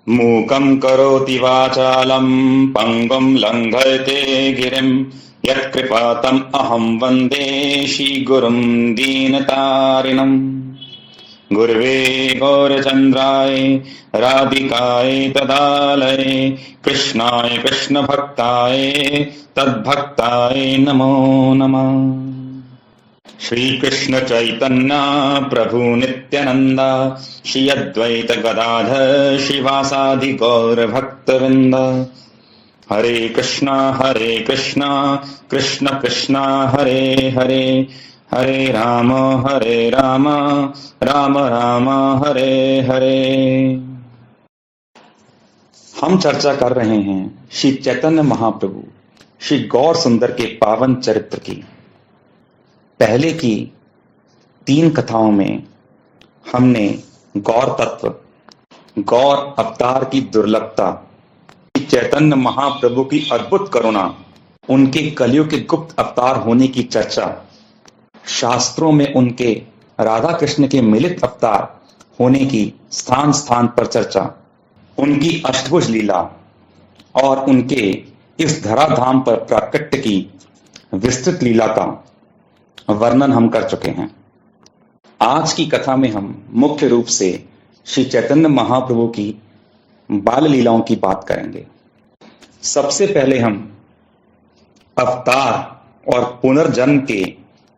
मूकं करोति वाचालं पङ्गुं लङ्घयते गिरिं यत्कृपातम् अहं वन्दे श्रीगुरुं दीनतारिणम्। गुरवे गौरचन्द्राय राधिकाय तदालये कृष्णाय कृष्णभक्ताय तद्भक्ताय नमो नमः। श्री कृष्ण चैतन्य प्रभु नित्यानंदा श्री अद्वैत गदाधर श्रीवासादि गौर भक्तवृंद। हरे कृष्णा कृष्ण कृष्ण हरे हरे, हरे राम राम राम हरे हरे। हम चर्चा कर रहे हैं श्री चैतन्य महाप्रभु श्री गौर सुंदर के पावन चरित्र की। पहले की 3 कथाओं में हमने गौर तत्व, गौर अवतार की दुर्लभता, चैतन्य महाप्रभु की अद्भुत करुणा, उनके कलियुग के गुप्त अवतार होने की चर्चा, शास्त्रों में उनके राधा कृष्ण के मिलित अवतार होने की स्थान स्थान पर चर्चा, उनकी अष्टभुज लीला और उनके इस धराधाम पर प्राकट्य की विस्तृत लीला का वर्णन हम कर चुके हैं। आज की कथा में हम मुख्य रूप से श्री चैतन्य महाप्रभु की बाल लीलाओं की बात करेंगे। सबसे पहले हम अवतार और पुनर्जन्म के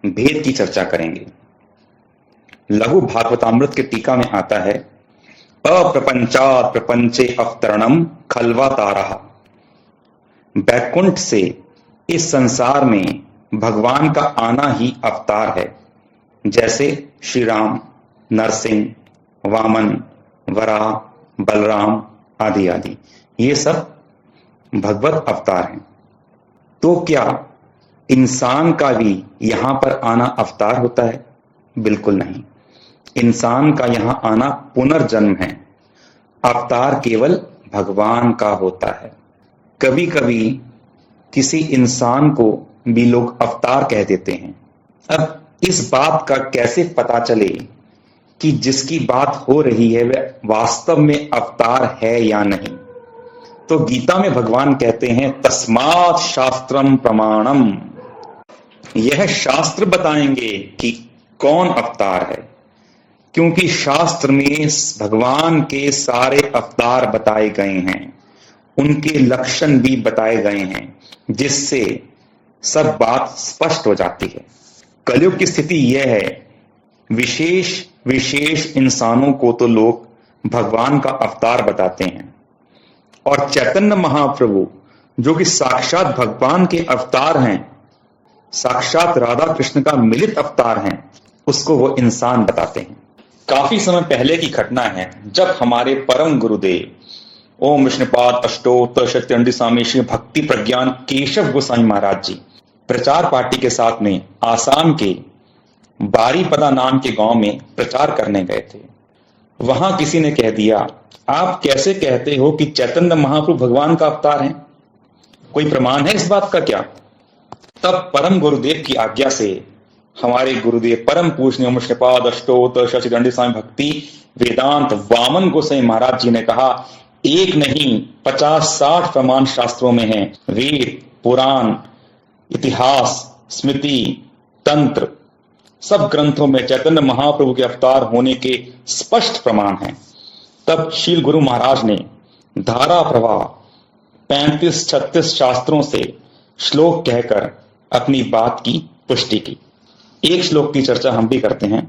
भेद की चर्चा करेंगे। लघु भागवतामृत के टीका में आता है, अप्रपंचात् प्रपंचे अवतरणम खल्वातारः। बैकुंठ से इस संसार में भगवान का आना ही अवतार है। जैसे श्री राम, नरसिंह, वामन, वराह, बलराम आदि आदि, ये सब भगवत अवतार हैं। तो क्या इंसान का भी यहां पर आना अवतार होता है? बिल्कुल नहीं। इंसान का यहां आना पुनर्जन्म है। अवतार केवल भगवान का होता है। कभी कभी किसी इंसान को भी लोग अवतार कह देते हैं। अब इस बात का कैसे पता चले कि जिसकी बात हो रही है वह वास्तव में अवतार है या नहीं? तो गीता में भगवान कहते हैं, तस्मात् शास्त्रम प्रमाणम। यह शास्त्र बताएंगे कि कौन अवतार है, क्योंकि शास्त्र में भगवान के सारे अवतार बताए गए हैं, उनके लक्षण भी बताए गए हैं, जिससे सब बात स्पष्ट हो जाती है। कलयुग की स्थिति यह है, विशेष विशेष इंसानों को तो लोग भगवान का अवतार बताते हैं, और चैतन्य महाप्रभु जो कि साक्षात भगवान के अवतार हैं, साक्षात राधा कृष्ण का मिलित अवतार हैं, उसको वो इंसान बताते हैं। काफी समय पहले की घटना है, जब हमारे परम गुरुदेव ओम विष्णुपाद अष्टोत्तर शतचंडी स्वामी श्री भक्ति प्रज्ञान केशव गोसाई महाराज जी प्रचार पार्टी के साथ में आसाम के बारीपदा नाम के गांव में प्रचार करने गए थे। वहां किसी ने कह दिया, आप कैसे कहते हो कि चैतन्य महाप्रभु भगवान का अवतार हैं? कोई प्रमाण है इस बात का क्या? तब परम गुरुदेव की आज्ञा से हमारे गुरुदेव परम पूजनीय ओम विष्णुपाद अष्टोत्तर शतचंडी स्वामी भक्ति वेदांत वामन गोसाई महाराज जी ने कहा, एक नहीं 50-60 प्रमाण शास्त्रों में है। वेद, पुराण, इतिहास, स्मृति, तंत्र, सब ग्रंथों में चैतन्य महाप्रभु के अवतार होने के स्पष्ट प्रमाण हैं। तब शील गुरु महाराज ने धारा प्रवाह 35-36 शास्त्रों से श्लोक कहकर अपनी बात की पुष्टि की। एक श्लोक की चर्चा हम भी करते हैं।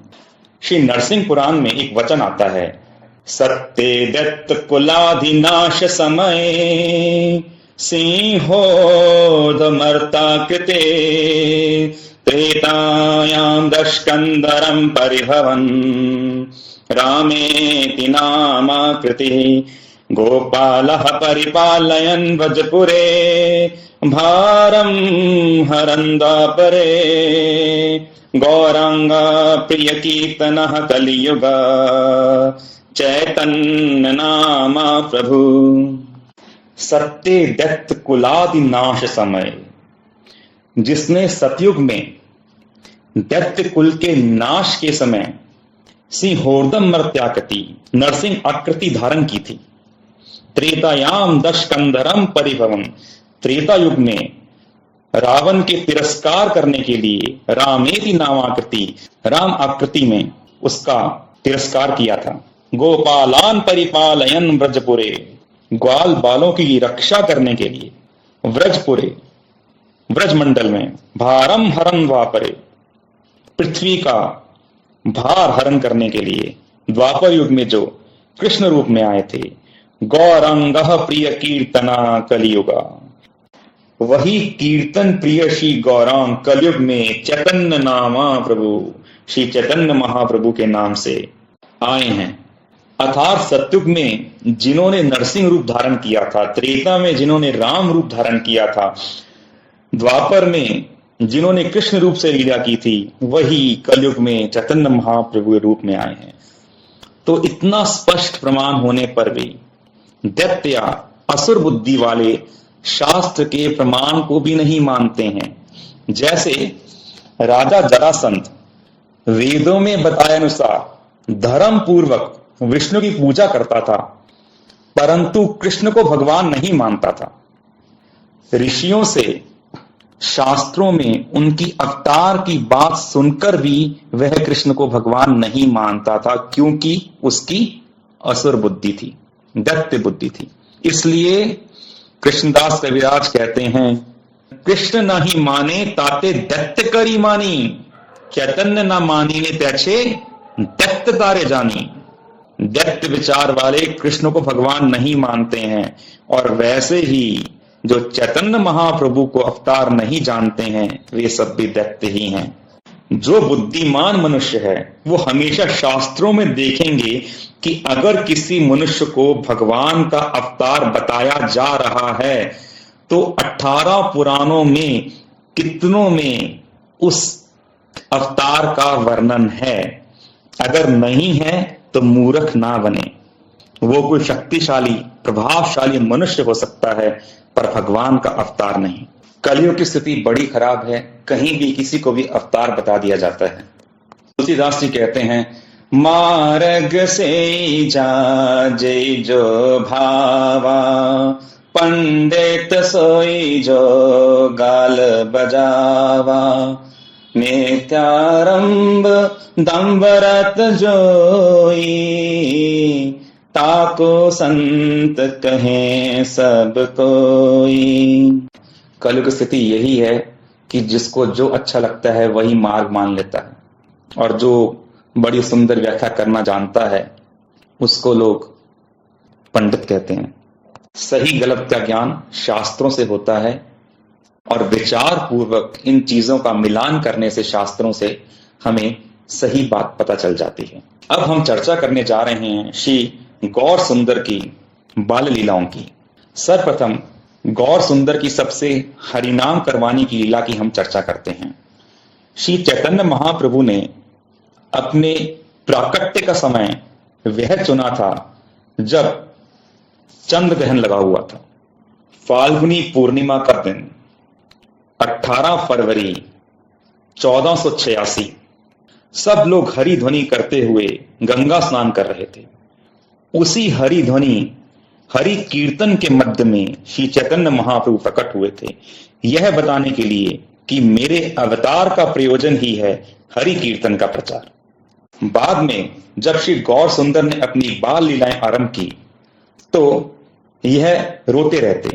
श्री नरसिंह पुराण में एक वचन आता है, सत्ते दत्त कुलाधिनाश समय सिंहोदमर्ता कृते त्रेतायां दशकंदरं परिभवन् रामेति नामाकृतिः गोपालः परिपालयन् व्रजपुरे भारं हरन्दापरे गौरांग प्रिय कीर्तनः कलियुग चैतन्य नामा प्रभु। सत्य दैत्य कुलादि नाश समय, जिसने सतयुग में दैत्य कुल के नाश के समय सिंहोर्दम मर्त्याकृति नरसिंह आकृति धारण की थी। त्रेतायाम दशकंधरम परिभवम, त्रेता युग में रावण के तिरस्कार करने के लिए रामेति नामाकृति, राम आकृति में उसका तिरस्कार किया था। गोपालान परिपालयन व्रजपुरे, ग्वाल बालों की रक्षा करने के लिए व्रजपुरे, व्रजमंडल में भारम हरन द्वापरे, पृथ्वी का भार हरण करने के लिए द्वापर युग में जो कृष्ण रूप में आए थे। गौरंग प्रिय कीर्तना कलियुगा, वही कीर्तन प्रिय श्री गौरांग कलयुग में चैतन्य नामा प्रभु, श्री चैतन्य महाप्रभु के नाम से आए हैं। अर्थात सतयुग में जिन्होंने नरसिंह रूप धारण किया था, त्रेता में जिन्होंने राम रूप धारण किया था, द्वापर में जिन्होंने कृष्ण रूप से लीला की थी, वही कलयुग में चैतन्य महाप्रभु के रूप में आए हैं। तो इतना स्पष्ट प्रमाण होने पर भी दैत्य या असुर बुद्धि वाले शास्त्र के प्रमाण को भी नहीं मानते हैं। जैसे राजा जरासंध वेदों में बताए अनुसार धर्म पूर्वक विष्णु की पूजा करता था, परंतु कृष्ण को भगवान नहीं मानता था। ऋषियों से शास्त्रों में उनकी अवतार की बात सुनकर भी वह कृष्ण को भगवान नहीं मानता था, क्योंकि उसकी असुर बुद्धि थी, दैत्य बुद्धि थी। इसलिए कृष्णदास कविराज कहते हैं, कृष्ण नहीं माने ताते दैत्य करी मानी, चैतन्य न मानी ने त्याचे दैत्य तारे जानी। दैत्य विचार वाले कृष्ण को भगवान नहीं मानते हैं, और वैसे ही जो चैतन्य महाप्रभु को अवतार नहीं जानते हैं, वे सब भी दैत्य ही हैं। जो बुद्धिमान मनुष्य है वो हमेशा शास्त्रों में देखेंगे कि अगर किसी मनुष्य को भगवान का अवतार बताया जा रहा है तो 18 पुराणों में कितनों में उस अवतार का वर्णन है। अगर नहीं है तो मूर्ख ना बने। वो कोई शक्तिशाली प्रभावशाली मनुष्य हो सकता है, पर भगवान का अवतार नहीं। कलयुग की स्थिति बड़ी खराब है, कहीं भी किसी को भी अवतार बता दिया जाता है। तुलसीदास जी कहते हैं, मार्ग से जाजे जो भावा, पंडित सोई जो गाल बजावा, नित्यारंभ दंबरत जोई, ताको संत कहें सब कोई। कलयुग स्थिति यही है कि जिसको जो अच्छा लगता है वही मार्ग मान लेता है, और जो बड़ी सुंदर व्याख्या करना जानता है उसको लोग पंडित कहते हैं। सही गलत का ज्ञान शास्त्रों से होता है, और विचार पूर्वक इन चीजों का मिलान करने से शास्त्रों से हमें सही बात पता चल जाती है। अब हम चर्चा करने जा रहे हैं श्री गौर सुंदर की बाल लीलाओं की। सर्वप्रथम गौर सुंदर की सबसे हरिनाम करवाने की लीला की हम चर्चा करते हैं। श्री चैतन्य महाप्रभु ने अपने प्राकट्य का समय वह चुना था जब चंद्र ग्रहण लगा हुआ था। फाल्गुनी पूर्णिमा का दिन 18 फरवरी 1486 सब लोग हरि ध्वनि करते हुए गंगा स्नान कर रहे थे। उसी हरि ध्वनि हरि कीर्तन के मध्य में श्री चैतन्य महाप्रभु प्रकट हुए थे, यह बताने के लिए कि मेरे अवतार का प्रयोजन ही है हरि कीर्तन का प्रचार। बाद में जब श्री गौर सुंदर ने अपनी बाल लीलाएं आरंभ की तो यह रोते रहते,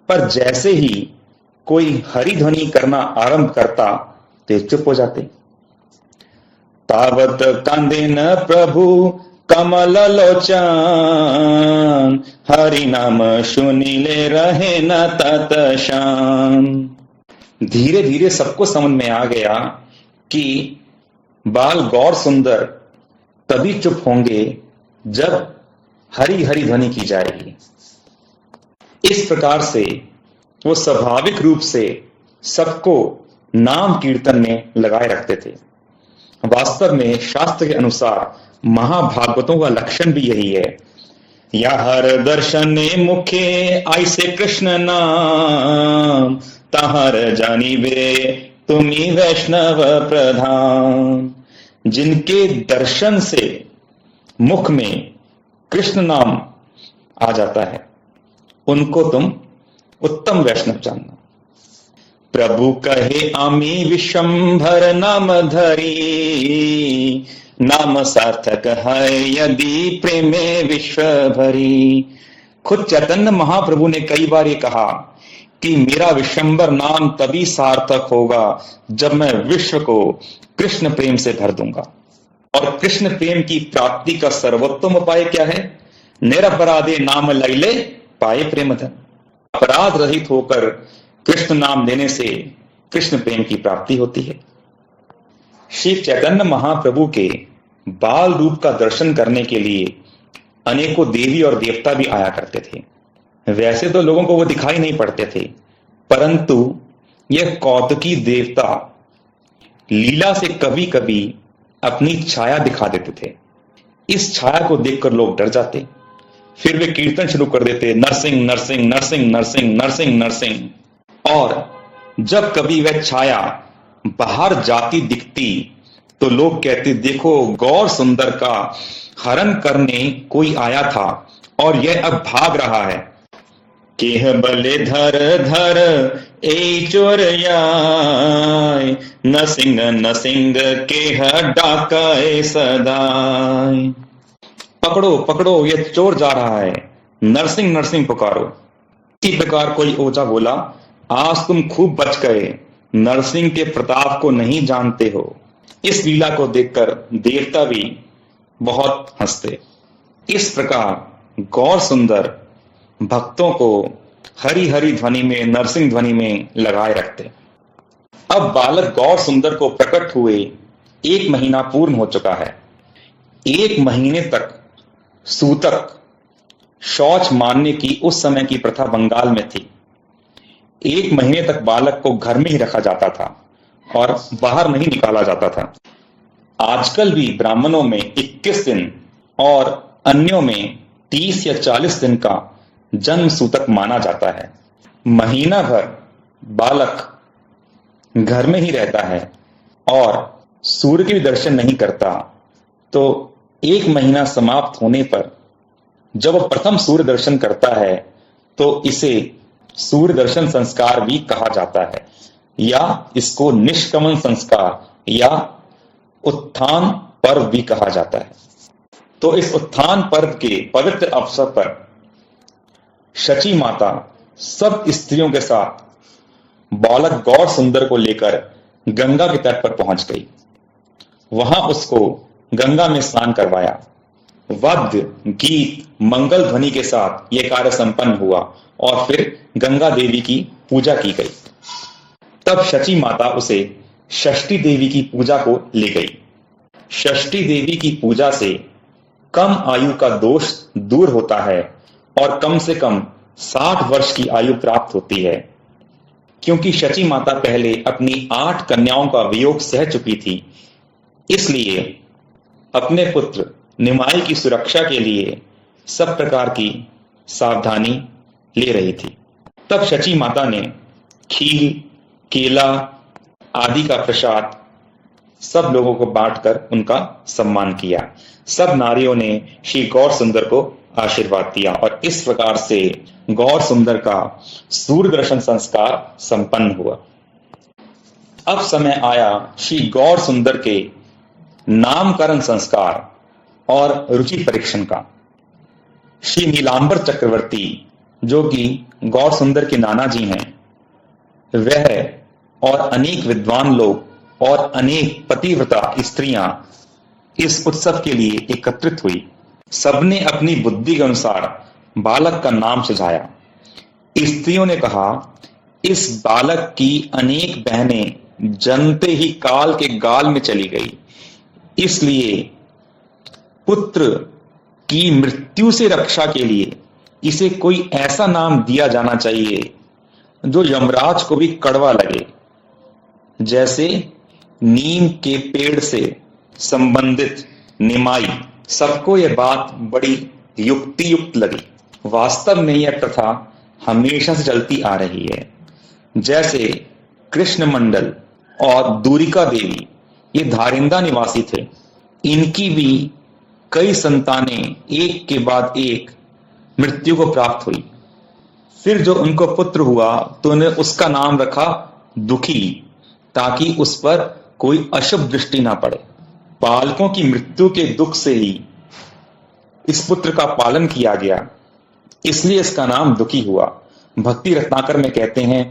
पर जैसे ही कोई हरि ध्वनि करना आरंभ करता तो चुप हो जाते। तावत कांदेन प्रभु कमल लोचन, हरि नाम सुनिले रहे न तत शान। धीरे धीरे सबको समझ में आ गया कि बाल गौर सुंदर तभी चुप होंगे जब हरि हरि ध्वनि की जाएगी। इस प्रकार से वो स्वाभाविक रूप से सबको नाम कीर्तन में लगाए रखते थे। वास्तव में शास्त्र के अनुसार महाभागवतों का लक्षण भी यही है। या हर दर्शन मुखे ऐसे कृष्ण नाम, तहर जानी वे तुम्ही वैष्णव प्रधान। जिनके दर्शन से मुख में कृष्ण नाम आ जाता है, उनको तुम उत्तम वैष्णव जानना। प्रभु कहे आमी विश्वंभर नाम धरी, नाम सार्थक है यदि प्रेमे विश्व भरी। खुद चैतन्य महाप्रभु ने कई बार ये कहा कि मेरा विश्वंभर नाम तभी सार्थक होगा जब मैं विश्व को कृष्ण प्रेम से भर दूंगा। और कृष्ण प्रेम की प्राप्ति का सर्वोत्तम उपाय क्या है? निरपराधे नाम लैले पाए प्रेम धन। अपराध रहित होकर कृष्ण नाम लेने से कृष्ण प्रेम की प्राप्ति होती है। श्री चैतन्य महाप्रभु के बाल रूप का दर्शन करने के लिए अनेकों देवी और देवता भी आया करते थे। वैसे तो लोगों को वो दिखाई नहीं पड़ते थे, परंतु यह कौतुकी देवता लीला से कभी कभी अपनी छाया दिखा देते थे। इस छाया को देखकर लोग डर जाते, फिर वे कीर्तन शुरू कर देते, नरसिंह नरसिंह नरसिंह नरसिंह नरसिंह नरसिंह। और जब कभी वह छाया बाहर जाती दिखती तो लोग कहते, देखो गौर सुंदर का हरण करने कोई आया था और यह अब भाग रहा है। केह बले धर धर ए चोरयाय, नसिंग नसिंग केह डाकाए सदाय। पकड़ो पकड़ो, ये चोर जा रहा है, नरसिंह नरसिंह पुकारो। इसी प्रकार कोई ओझा बोला, आज तुम खूब बच गए, नरसिंह के प्रताप को नहीं जानते हो। इस लीला को देखकर देवता भी बहुत हंसते। इस प्रकार गौर सुंदर भक्तों को हरि हरि ध्वनि में, नरसिंह ध्वनि में लगाए रखते। अब बालक गौर सुंदर को प्रकट हुए 1 महीना पूर्ण हो चुका है। 1 महीने तक सूतक शौच मारने की उस समय की प्रथा बंगाल में थी। 1 महीने तक बालक को घर में ही रखा जाता था और बाहर नहीं निकाला जाता था। आजकल भी ब्राह्मणों में 21 दिन और अन्यों में 30 या 40 दिन का जन्म सूतक माना जाता है। महीना भर बालक घर में ही रहता है और सूर्य के भी दर्शन नहीं करता, तो 1 महीना समाप्त होने पर जब वह प्रथम सूर्य दर्शन करता है तो इसे सूर्य दर्शन संस्कार भी कहा जाता है, या इसको निष्कमन संस्कार या उत्थान पर्व भी कहा जाता है। तो इस उत्थान पर्व के पवित्र अवसर पर शची माता सब स्त्रियों के साथ बालक गौर सुंदर को लेकर गंगा के तट पर पहुंच गई। वहां उसको गंगा में स्नान करवाया। वाद्य गीत मंगल ध्वनि के साथ यह कार्य संपन्न हुआ और फिर गंगा देवी की पूजा की गई। तब शची माता उसे षष्ठी देवी की पूजा को ले गई। षष्ठी देवी की पूजा से कम आयु का दोष दूर होता है और कम से कम 60 वर्ष की आयु प्राप्त होती है। क्योंकि शची माता पहले अपनी 8 कन्याओं का वियोग सह चुकी थी, इसलिए अपने पुत्र निमाई की सुरक्षा के लिए सब प्रकार की सावधानी ले रही थी। तब शची माता ने खीर, केला आदि का प्रसाद सब लोगों को बांटकर उनका सम्मान किया। सब नारियों ने श्री गौर सुंदर को आशीर्वाद दिया और इस प्रकार से गौर सुंदर का सूर्य दर्शन संस्कार संपन्न हुआ। अब समय आया श्री गौर सुंदर के नामकरण संस्कार और रुचि परीक्षण का। श्री नीलांबर चक्रवर्ती, जो कि गौर सुंदर के नाना जी हैं, वह और अनेक विद्वान लोग और अनेक पतिव्रता स्त्रियां इस उत्सव के लिए एकत्रित हुई। सबने अपनी बुद्धि के अनुसार बालक का नाम सुझाया। स्त्रियों ने कहा, इस बालक की अनेक बहनें जन्मते ही काल के गाल में चली गई, इसलिए पुत्र की मृत्यु से रक्षा के लिए इसे कोई ऐसा नाम दिया जाना चाहिए जो यमराज को भी कड़वा लगे। जैसे नीम के पेड़ से संबंधित निमाई। सबको यह बात बड़ी युक्ति युक्त लगी। वास्तव में यह प्रथा हमेशा से चलती आ रही है। जैसे कृष्ण मंडल और दूरिका देवी, ये धारिंदा निवासी थे। इनकी भी कई संतानें एक के बाद एक मृत्यु को प्राप्त हुई। फिर जो उनको पुत्र हुआ तो उन्हें उसका नाम रखा दुखी, ताकि उस पर कोई अशुभ दृष्टि ना पड़े। बालकों की मृत्यु के दुख से ही इस पुत्र का पालन किया गया, इसलिए इसका नाम दुखी हुआ। भक्ति रत्नाकर में कहते हैं,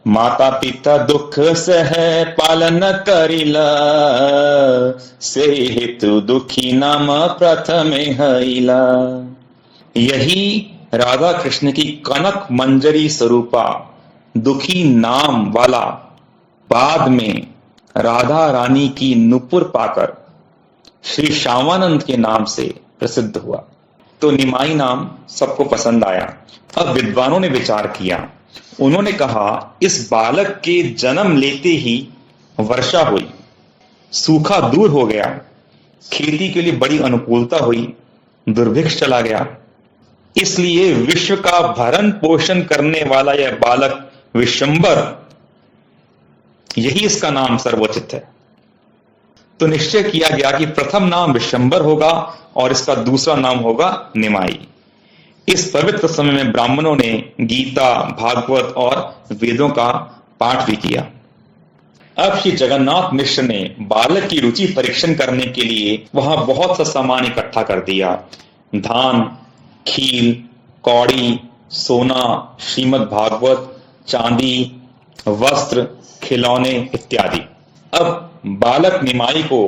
माता पिता दुख सह पालन करिला, से हेतु दुखी नाम प्रथम हईला। यही राधा कृष्ण की कनक मंजरी स्वरूपा दुखी नाम वाला बाद में राधा रानी की नुपुर पाकर श्री श्यामानंद के नाम से प्रसिद्ध हुआ। तो निमाई नाम सबको पसंद आया। अब विद्वानों ने विचार किया, उन्होंने कहा इस बालक के जन्म लेते ही वर्षा हुई, सूखा दूर हो गया, खेती के लिए बड़ी अनुकूलता हुई, दुर्भिक्ष चला गया। इसलिए विश्व का भरण पोषण करने वाला यह बालक विश्वंबर, यही इसका नाम सर्वोचित है। तो निश्चय किया गया कि प्रथम नाम विश्वंबर होगा और इसका दूसरा नाम होगा निमाई। इस पवित्र समय में ब्राह्मणों ने गीता, भागवत और वेदों का पाठ भी किया। अब श्री जगन्नाथ मिश्र ने बालक की रुचि परीक्षण करने के लिए वहां बहुत सा सामान इकट्ठा कर दिया। धान, खील, कौड़ी, सोना, श्रीमद् भागवत, चांदी, वस्त्र, खिलौने इत्यादि। अब बालक निमाई को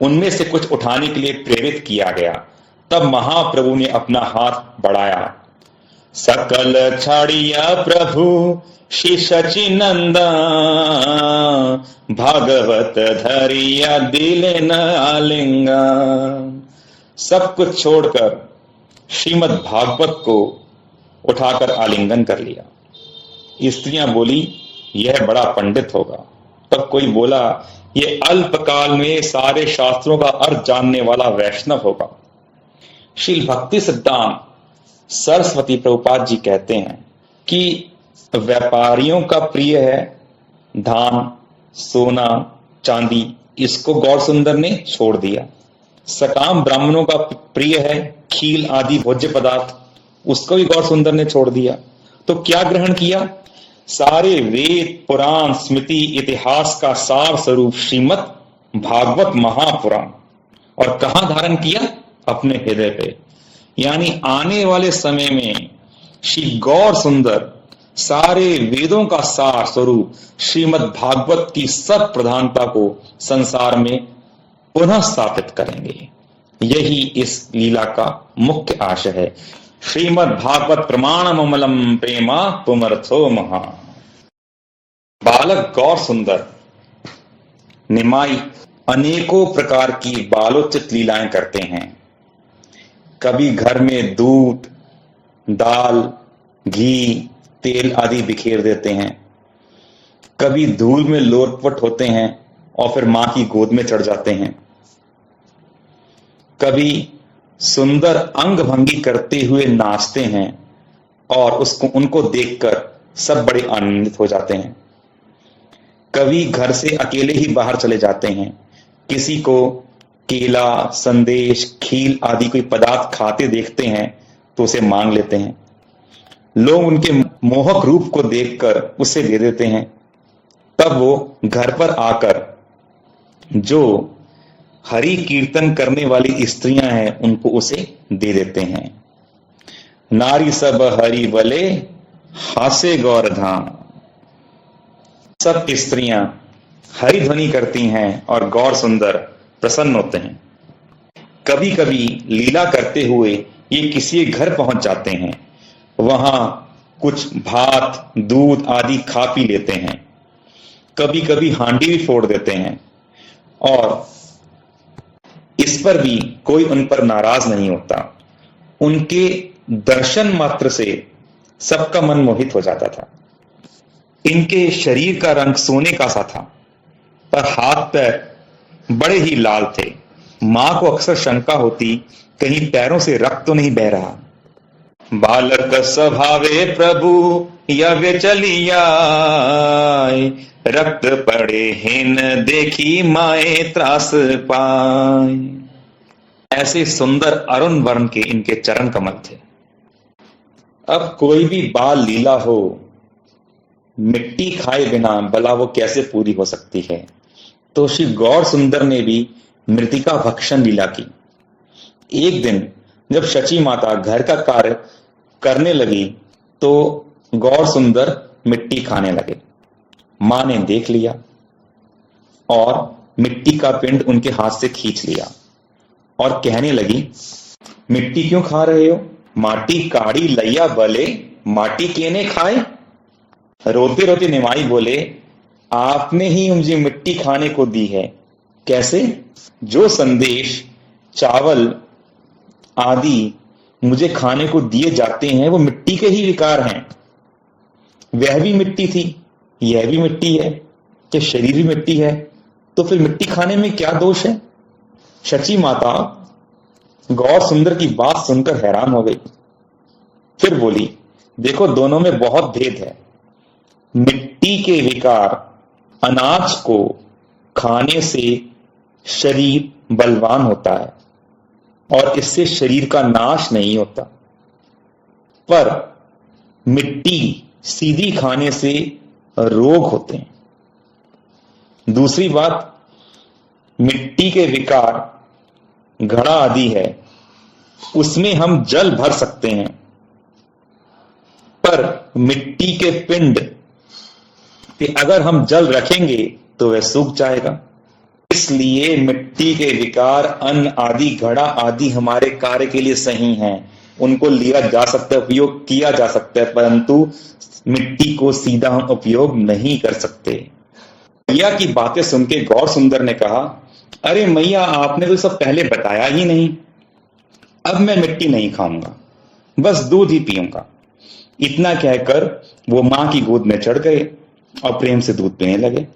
उनमें से कुछ उठाने के लिए प्रेरित किया गया। तब महाप्रभु ने अपना हाथ बढ़ाया, सकल छाड़िया प्रभु श्री सचिनंदा, भागवत धरिया दिले न आलिंगा। सब कुछ छोड़कर श्रीमद् भागवत को उठाकर आलिंगन कर लिया। स्त्रियां बोली, यह बड़ा पंडित होगा। तब कोई बोला, ये अल्पकाल में सारे शास्त्रों का अर्थ जानने वाला वैष्णव होगा। श्रील भक्ति सिद्धांत सरस्वती प्रभुपाद जी कहते हैं कि व्यापारियों का प्रिय है धान, सोना, चांदी, इसको गौर सुंदर ने छोड़ दिया। सकाम ब्राह्मणों का प्रिय है खील आदि भोज्य पदार्थ, उसको भी गौर सुंदर ने छोड़ दिया। तो क्या ग्रहण किया? सारे वेद, पुराण, स्मृति, इतिहास का सार स्वरूप श्रीमद् भागवत महापुराण। और कहां धारण किया? अपने हृदय पे। यानी आने वाले समय में श्री गौर सुंदर सारे वेदों का सार स्वरूप श्रीमद् भागवत की सब प्रधानता को संसार में पुनः स्थापित करेंगे। यही इस लीला का मुख्य आशय है। श्रीमद् भागवत प्रमाणममलम प्रेमा पुमर्थो महा। बालक गौर सुंदर निमाई अनेकों प्रकार की बालोचित लीलाएं करते हैं। कभी घर में दूध, दाल, घी, तेल आदि बिखेर देते हैं, कभी धूल में लोटपट होते हैं और फिर मां की गोद में चढ़ जाते हैं, कभी सुंदर अंग भंगी करते हुए नाचते हैं और उनको देखकर सब बड़े आनंदित हो जाते हैं। कभी घर से अकेले ही बाहर चले जाते हैं, किसी को केला, संदेश, खील आदि कोई पदार्थ खाते देखते हैं तो उसे मांग लेते हैं। लोग उनके मोहक रूप को देखकर उसे दे देते हैं। तब वो घर पर आकर जो हरि कीर्तन करने वाली स्त्रियां हैं उनको उसे दे देते हैं। नारी सब हरि बले हासे गौर धाम। सब स्त्रियां हरि ध्वनि करती हैं और गौर सुंदर प्रसन्न होते हैं। कभी कभी लीला करते हुए ये किसी घर पहुंच जाते हैं, वहां कुछ भात, दूध आदि खा पी लेते हैं। कभी कभी हांडी भी फोड़ देते हैं और इस पर भी कोई उन पर नाराज नहीं होता। उनके दर्शन मात्र से सबका मन मोहित हो जाता था। इनके शरीर का रंग सोने का सा था, पर हाथ पैर बड़े ही लाल थे। मां को अक्सर शंका होती, कहीं पैरों से रक्त तो नहीं बह रहा। बालक स्वभावे प्रभु यवे चलिया, रक्त पड़े हिन देखी माए त्रास पाए। ऐसे सुंदर अरुण वर्ण के इनके चरण कमल थे। अब कोई भी बाल लीला हो, मिट्टी खाए बिना भला वो कैसे पूरी हो सकती है। तो श्री गौर सुंदर ने भी मृतिका भक्षण लीला की। एक दिन जब शची माता घर का कार्य करने लगी तो गौर सुंदर मिट्टी खाने लगे। मां ने देख लिया और मिट्टी का पिंड उनके हाथ से खींच लिया और कहने लगी, मिट्टी क्यों खा रहे हो? माटी काड़ी लैया बले, माटी केने खाए। रोते रोते निमाई बोले, आपने ही मुझे मिट्टी खाने को दी है। कैसे? जो संदेश चावल आदि मुझे खाने को दिए जाते हैं वो मिट्टी के ही विकार हैं। वह भी मिट्टी थी, यह भी मिट्टी है, कि शरीर भी मिट्टी है, तो फिर मिट्टी खाने में क्या दोष है? शची माता गौर सुंदर की बात सुनकर हैरान हो गई। फिर बोली, देखो दोनों में बहुत भेद है। मिट्टी के विकार अनाज को खाने से शरीर बलवान होता है और इससे शरीर का नाश नहीं होता, पर मिट्टी सीधी खाने से रोग होते हैं। दूसरी बात, मिट्टी के विकार घड़ा आदि है, उसमें हम जल भर सकते हैं, पर मिट्टी के पिंड पे अगर हम जल रखेंगे तो वह सूख जाएगा। इसलिए मिट्टी के विकार अन्न आदि घड़ा आदि हमारे कार्य के लिए सही हैं, उनको लिया जा सकता है, उपयोग किया जा सकता है, परंतु मिट्टी को सीधा हम उपयोग नहीं कर सकते। मैया की बातें सुन के गौर सुंदर ने कहा, अरे मैया आपने तो सब पहले बताया ही नहीं। अब मैं मिट्टी नहीं खाऊंगा, बस दूध ही पीऊंगा। इतना कहकर वो मां की गोद में चढ़ गए और प्रेम से दूध पीने लगे।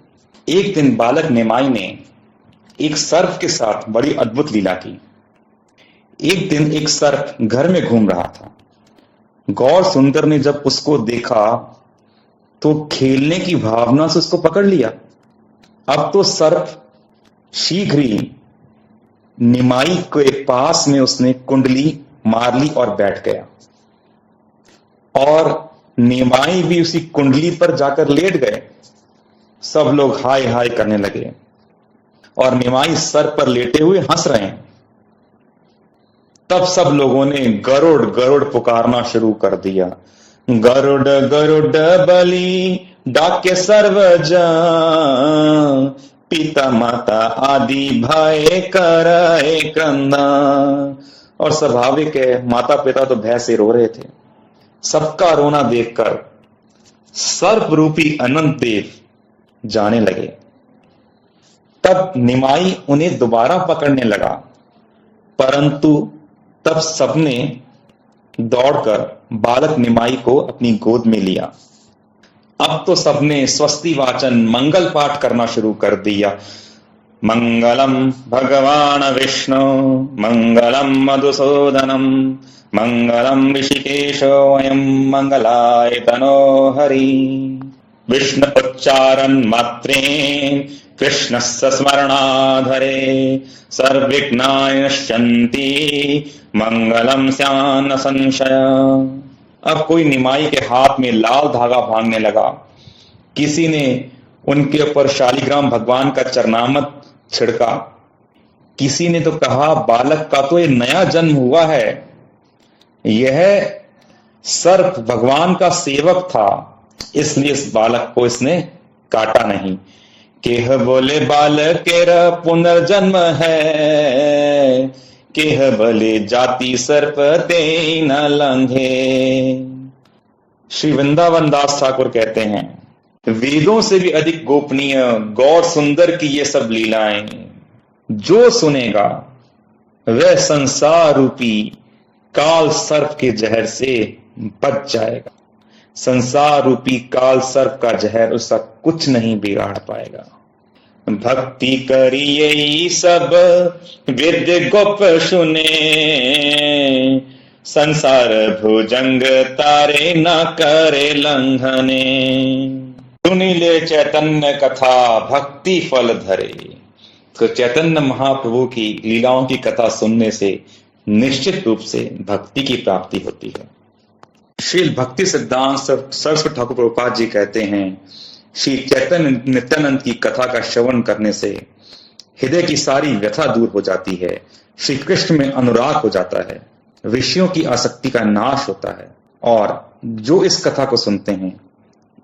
एक दिन बालक निमाई ने एक सर्प के साथ बड़ी अद्भुत लीला की। एक दिन एक सर्प घर में घूम रहा था। गौर सुंदर ने जब उसको देखा तो खेलने की भावना से उसको पकड़ लिया। अब तो सर्प शीघ्र ही निमाई के पास में उसने कुंडली मार ली और बैठ गया, और निमाई भी उसी कुंडली पर जाकर लेट गए। सब लोग हाय हाय करने लगे और निमाई सर पर लेटे हुए हंस रहे हैं। तब सब लोगों ने गरुड़ गरुड़ पुकारना शुरू कर दिया। गरुड़ गरुड़ बलि डाके सर्वजन, पिता माता आदि भय कराए क्रंदन। और स्वाभाविक है, माता पिता तो भय से रो रहे थे। सबका रोना देखकर सर्प रूपी अनंत देव जाने लगे। तब निमाई उन्हें दोबारा पकड़ने लगा, परंतु तब सबने दौड़कर बालक निमाई को अपनी गोद में लिया। अब तो सबने स्वस्ति वाचन मंगल पाठ करना शुरू कर दिया। मंगलम भगवान विष्णु, मंगलम मधुसूदनम, मंगलम ऋषिकेशो वयम मंगलाय तनो हरि। विष्णु उच्चारण मात्रेण कृष्णस्य स्मरणाधरे सर्वविघ्नानि नश्यन्ति, मंगलम स्यान्न संशय। अब कोई निमाई के हाथ में लाल धागा बांधने लगा। किसी ने उनके ऊपर शालिग्राम भगवान का चरणामृत छिड़का। किसी ने तो कहा, बालक का तो ये नया जन्म हुआ है, यह सर्प भगवान का सेवक था, इसलिए इस बालक को इसने काटा नहीं। केह बोले बालक केरा पुनर्जन्म है, केह बोले जाति सर्प ते न लंघे। श्री वृंदावन दास ठाकुर कहते हैं, वेदों से भी अधिक गोपनीय गौर सुंदर की ये सब लीलाएं, जो सुनेगा वह संसार रूपी काल सर्प के जहर से बच जाएगा। संसार रूपी काल सर्प का जहर उसका कुछ नहीं बिगाड़ पाएगा। भक्ति करिए सब विद्य गोप सुने, संसार भुजंग तारे न करे लंघने। सुनिले चैतन्य कथा भक्ति फल धरे। तो चैतन्य महाप्रभु की लीलाओं की कथा सुनने से निश्चित रूप से भक्ति की प्राप्ति होती है। श्रील भक्ति सिद्धांत सरस्वती ठाकुर प्रभुपाद जी कहते हैं, श्री चैतन्य नित्यानंद की कथा का श्रवण करने से हृदय की सारी व्यथा दूर हो जाती है, श्री कृष्ण में अनुराग हो जाता है, विषयों की आसक्ति का नाश होता है और जो इस कथा को सुनते हैं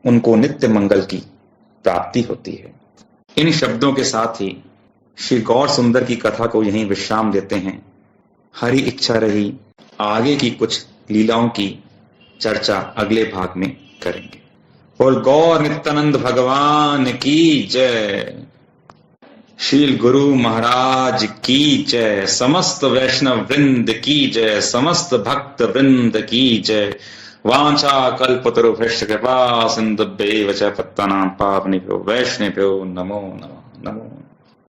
उनको नित्य मंगल की प्राप्ति होती है। इन शब्दों के साथ ही श्री गौर सुंदर की कथा को यहीं विश्राम देते हैं। हरि इच्छा रही आगे की कुछ लीलाओं की चर्चा अगले भाग में करेंगे। और गौर नित्यानंद भगवान की जय, शील गुरु महाराज की जय, समस्त वैष्णव वृंद की जय, समस्त भक्त वृंद की जय। वांछा कल्पतरुभ्यश्च कृपा सिन्धुभ्यैव च पतितानां पावनेभ्यो वैष्णवेभ्यो नमो नमः।